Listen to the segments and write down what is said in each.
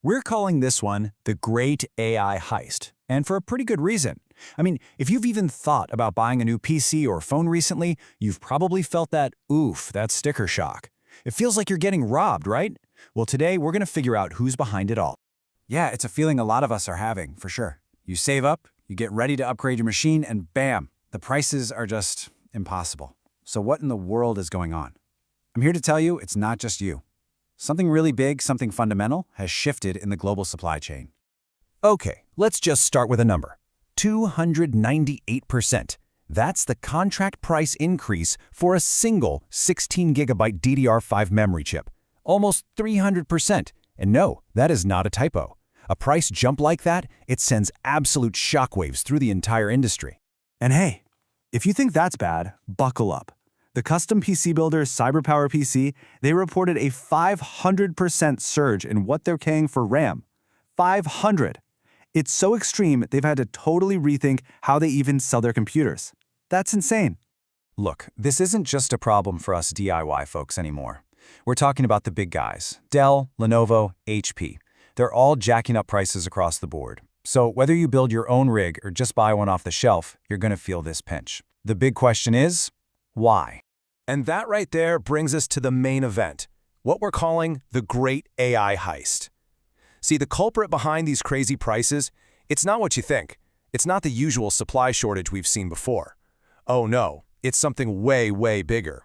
We're calling this one the Great AI Heist, and for a pretty good reason. I mean, if you've even thought about buying a new PC or phone recently, you've probably felt that, oof, that sticker shock. It feels like you're getting robbed, right? Well, today we're going to figure out who's behind it all. Yeah, it's a feeling a lot of us are having, for sure. You save up, you get ready to upgrade your machine, and bam, the prices are just impossible. So what in the world is going on? I'm here to tell you it's not just you. Something really big, something fundamental, has shifted in the global supply chain. Okay, let's just start with a number. 298%. That's the contract price increase for a single 16GB DDR5 memory chip. Almost 300%. And no, that is not a typo. A price jump like that, it sends absolute shockwaves through the entire industry. And hey, if you think that's bad, buckle up. The custom PC builder CyberPowerPC, they reported a 500% surge in what they're paying for RAM. 500! It's so extreme, they've had to totally rethink how they even sell their computers. That's insane. Look, this isn't just a problem for us DIY folks anymore. We're talking about the big guys. Dell, Lenovo, HP. They're all jacking up prices across the board. So whether you build your own rig or just buy one off the shelf, you're going to feel this pinch. The big question is, why? And that right there brings us to the main event, what we're calling the Great AI Heist. See, the culprit behind these crazy prices, it's not what you think. It's not the usual supply shortage we've seen before. Oh no, it's something way, way bigger.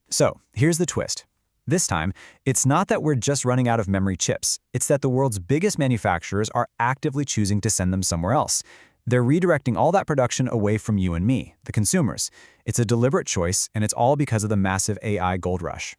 So, here's the twist. This time, it's not that we're just running out of memory chips. It's that the world's biggest manufacturers are actively choosing to send them somewhere else. They're redirecting all that production away from you and me, the consumers. It's a deliberate choice, and it's all because of the massive AI gold rush.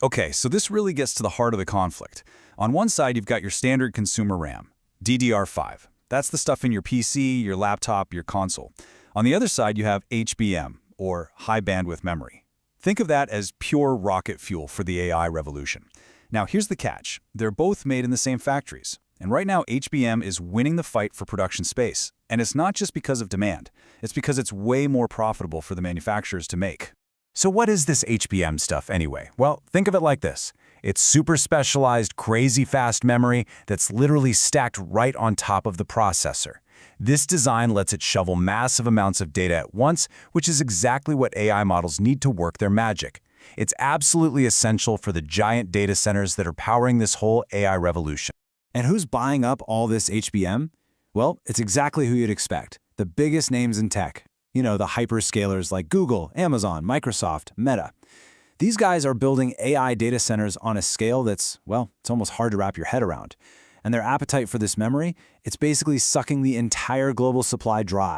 Okay, so this really gets to the heart of the conflict. On one side, you've got your standard consumer RAM, DDR5. That's the stuff in your PC, your laptop, your console. On the other side, you have HBM, or high bandwidth memory. Think of that as pure rocket fuel for the AI revolution. Now, here's the catch. They're both made in the same factories. And right now, HBM is winning the fight for production space. And it's not just because of demand. It's because it's way more profitable for the manufacturers to make. So what is this HBM stuff anyway? Well, think of it like this. It's super specialized, crazy fast memory that's literally stacked right on top of the processor. This design lets it shovel massive amounts of data at once, which is exactly what AI models need to work their magic. It's absolutely essential for the giant data centers that are powering this whole AI revolution. And who's buying up all this HBM? Well, it's exactly who you'd expect. The biggest names in tech. You know, the hyperscalers like Google, Amazon, Microsoft, Meta. These guys are building AI data centers on a scale that's, well, it's almost hard to wrap your head around. And their appetite for this memory, it's basically sucking the entire global supply dry.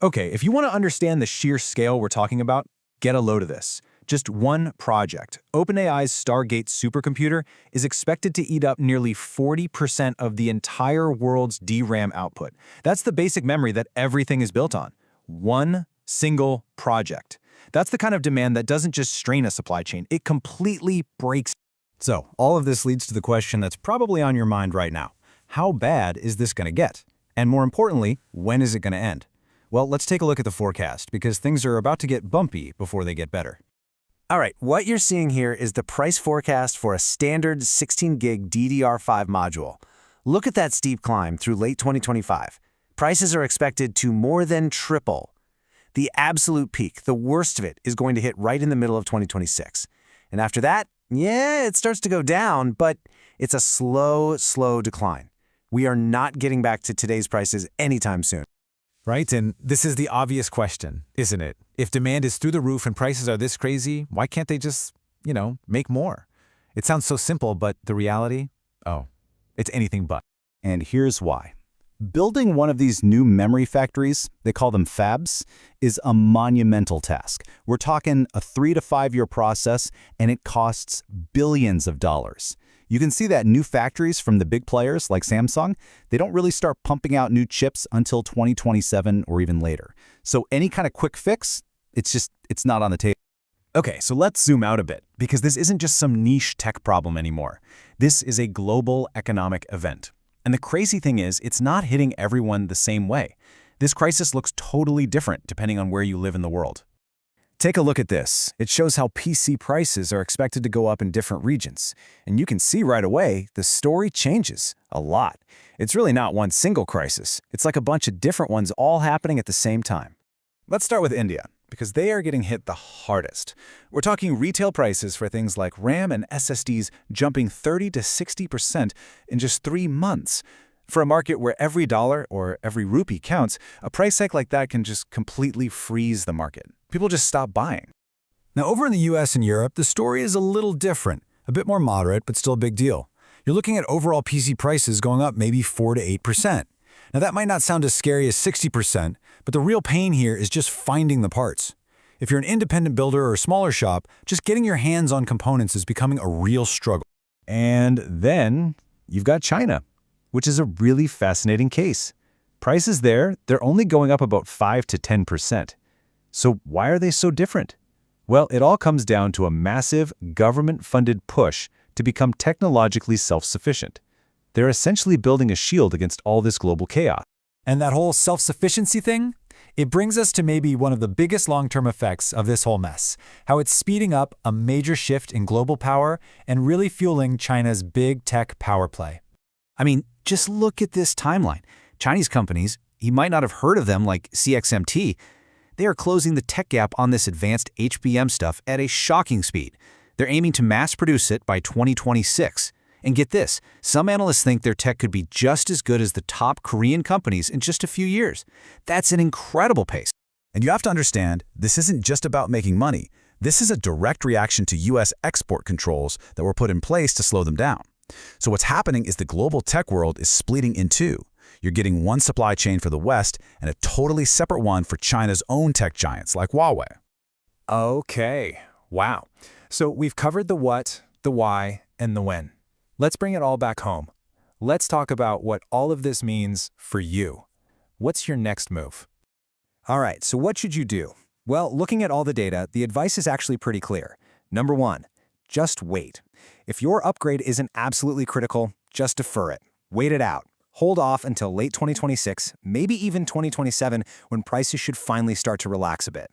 Okay, if you want to understand the sheer scale we're talking about, get a load of this. Just one project, OpenAI's Stargate supercomputer, is expected to eat up nearly 40% of the entire world's DRAM output. That's the basic memory that everything is built on. One single project. That's the kind of demand that doesn't just strain a supply chain, it completely breaks. So, all of this leads to the question that's probably on your mind right now. How bad is this going to get? And more importantly, when is it going to end? Well, let's take a look at the forecast, because things are about to get bumpy before they get better. All right, what you're seeing here is the price forecast for a standard 16GB DDR5 module. Look at that steep climb through late 2025. Prices are expected to more than triple. The absolute peak, the worst of it, is going to hit right in the middle of 2026. And after that, yeah, it starts to go down, but it's a slow, slow decline. We are not getting back to today's prices anytime soon. Right, and this is the obvious question, isn't it? If demand is through the roof and prices are this crazy, why can't they just, make more? It sounds so simple, but the reality? Oh, it's anything but. And here's why. Building one of these new memory factories, they call them fabs, is a monumental task. We're talking a 3 to 5 year process, and it costs billions of dollars. You can see that new factories from the big players like Samsung, they don't really start pumping out new chips until 2027 or even later. So any kind of quick fix, it's not on the table. Okay, so let's zoom out a bit, because this isn't just some niche tech problem anymore. This is a global economic event. And the crazy thing is, it's not hitting everyone the same way. This crisis looks totally different depending on where you live in the world. Take a look at this. It shows how PC prices are expected to go up in different regions. And you can see right away, the story changes a lot. It's really not one single crisis. It's like a bunch of different ones all happening at the same time. Let's start with India, because they are getting hit the hardest. We're talking retail prices for things like RAM and SSDs jumping 30 to 60% in just 3 months. For a market where every dollar or every rupee counts, a price hike like that can just completely freeze the market. People just stop buying. Now, over in the US and Europe, the story is a little different, a bit more moderate, but still a big deal. You're looking at overall PC prices going up maybe 4 to 8%. Now, that might not sound as scary as 60%, but the real pain here is just finding the parts. If you're an independent builder or a smaller shop, just getting your hands on components is becoming a real struggle. And then you've got China, which is a really fascinating case. Prices there, they're only going up about 5 to 10%. So why are they so different? Well, it all comes down to a massive government-funded push to become technologically self-sufficient. They're essentially building a shield against all this global chaos. And that whole self-sufficiency thing? It brings us to maybe one of the biggest long-term effects of this whole mess, how it's speeding up a major shift in global power and really fueling China's big tech power play. I mean, just look at this timeline. Chinese companies, you might not have heard of them like CXMT, they are closing the tech gap on this advanced HBM stuff at a shocking speed. They're aiming to mass produce it by 2026. And get this, some analysts think their tech could be just as good as the top Korean companies in just a few years. That's an incredible pace. And you have to understand, this isn't just about making money. This is a direct reaction to US export controls that were put in place to slow them down. So what's happening is the global tech world is splitting in two. You're getting one supply chain for the West and a totally separate one for China's own tech giants like Huawei. Okay, wow. So we've covered the what, the why, and the when. Let's bring it all back home. Let's talk about what all of this means for you. What's your next move? All right, so what should you do? Well, looking at all the data, the advice is actually pretty clear. Number 1, just wait. If your upgrade isn't absolutely critical, just defer it. Wait it out. Hold off until late 2026, maybe even 2027, when prices should finally start to relax a bit.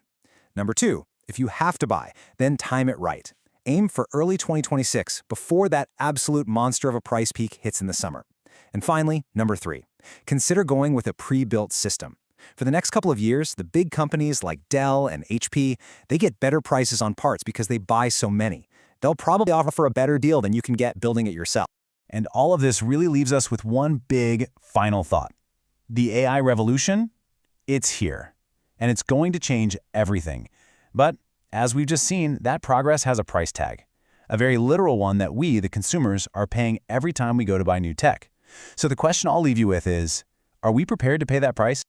Number 2, if you have to buy, then time it right. Aim for early 2026, before that absolute monster of a price peak hits in the summer. And finally, number 3, consider going with a pre-built system. For the next couple of years, the big companies like Dell and HP, they get better prices on parts because they buy so many. They'll probably offer a better deal than you can get building it yourself. And all of this really leaves us with one big final thought. The AI revolution? It's here. And it's going to change everything. But as we've just seen, that progress has a price tag. A very literal one that we, the consumers, are paying every time we go to buy new tech. So the question I'll leave you with is, are we prepared to pay that price?